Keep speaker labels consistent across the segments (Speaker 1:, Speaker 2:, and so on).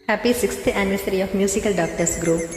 Speaker 1: Happy 6th anniversary of Musical Doctors Group.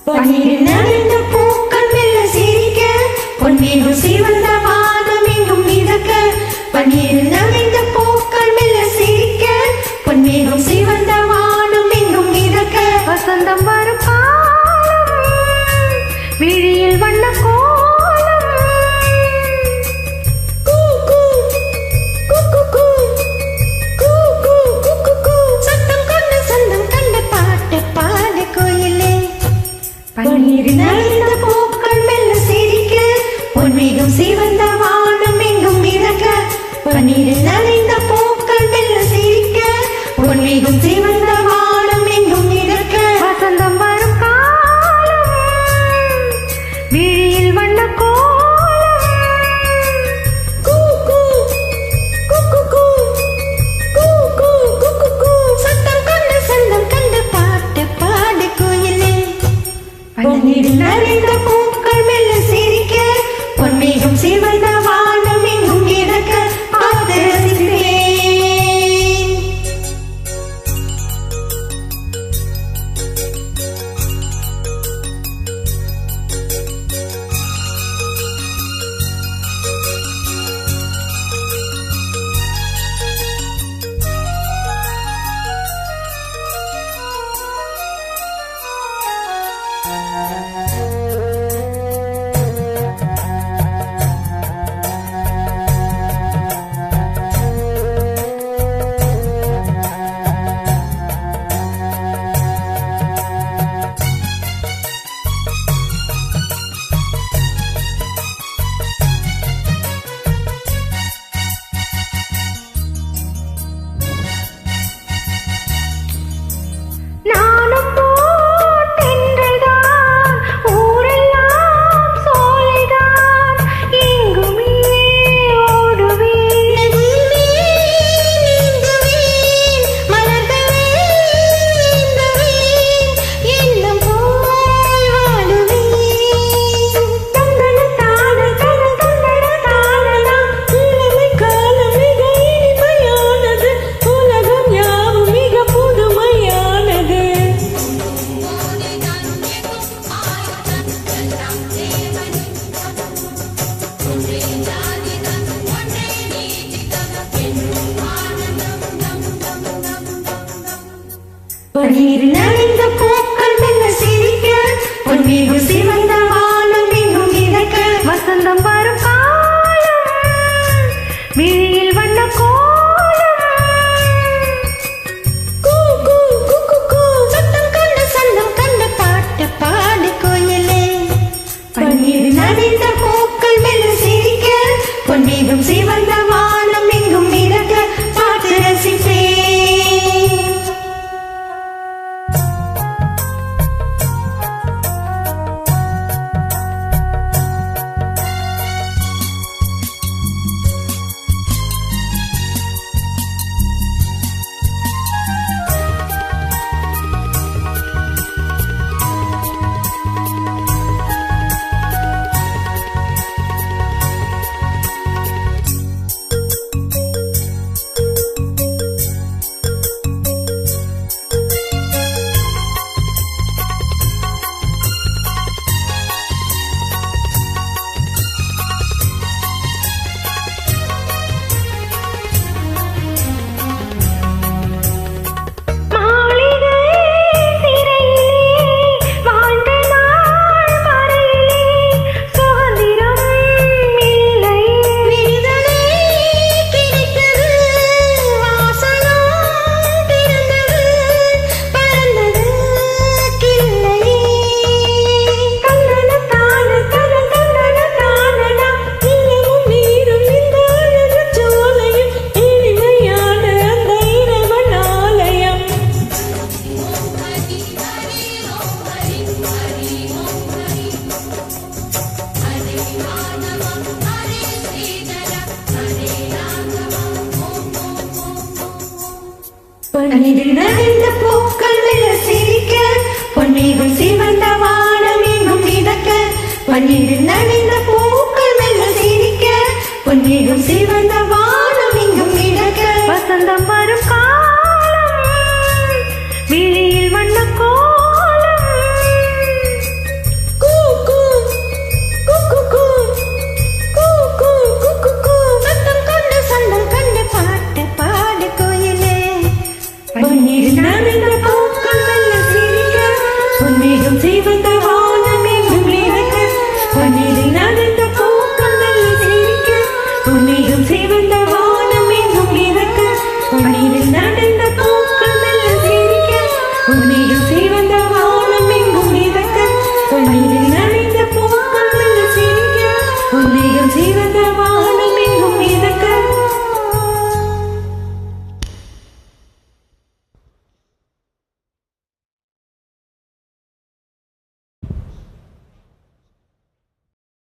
Speaker 2: பன்னீர் நனைந்த பூக்கள் மெல்ல சிரிக்க, பொன்மேகம் சிவந்த வானம் எங்கும் மிதக்க. பன்னீர் நனைந்த பூக்கள் மெல்ல சிரிக்க, பொன்மேகம் சிவந்த வானம் எங்கும் மிதக்க. வசந்தம் வரும் காலம், விழியில் வண்ண கோலம். கூ கூ கூ கூ கூ கூ கூ கூ கூ கூ. சத்தம் கொண்ட சந்தம் கண்ட பாட்டு பாடு கோயிலே. பன்னீர் நனைந்த பூக்கள் மெல்ல சிரிக்க, பொன்மேகம் சிவந்த வானம் எங்கும் மிதக்க. பன்னீர் நனைந்த பூக்கள் மெல்ல சிரிக்க, பொன்மேகம் சிவந்த வானம் எங்கும் மிதக்க. வசந்தம் வரும் காலம், விழியில் வண்ண கோலம். கூ கூ கூ கூ கூ கூ கூ கூ கூ கூ. சத்தம் கொண்ட சந்தம் கண்ட பாட்டு பாடு கோயிலே. பன்னீர் நனைந்த பூக்கள் மெல்ல சிரிக்க, பொன்மேகம் சிவந்த வானம் எங்கும் மிதக்க. பார்த்து ரசிப்பேன். பன்னீர் நனைந்த பூக்கள் மெல்ல சிரிக்க, பொன்மேகம் சிவந்த வானம் எங்கும் மிதக்க. வசந்தம் வரும் காலம், விழியில் வண்ண கோலம். கூ கூ கூ கூ கூ. சத்தம் கொண்ட சந்தம் கண்ட பாட்டு பாடு கோயிலே. பன்னீர் நனைந்த பூக்கள் மெல்ல சிரிக்க, பொன்மேகம் சிவந்த வானம் எங்கும் மிதக்க. பார்த்து ரசிப்பேன். பனிரில் நனைந்த பூக்கள் மெல்ல சிரிக்க பொன்மேகம் சிவந்த வானம் எங்கும் மிதக்க பனிரில் நனைந்த பூக்கள் மெல்ல சிரிக்க பொன்மேகம் சிவந்த வானம் எங்கும் மிதக்க
Speaker 1: வசந்தம் வரும்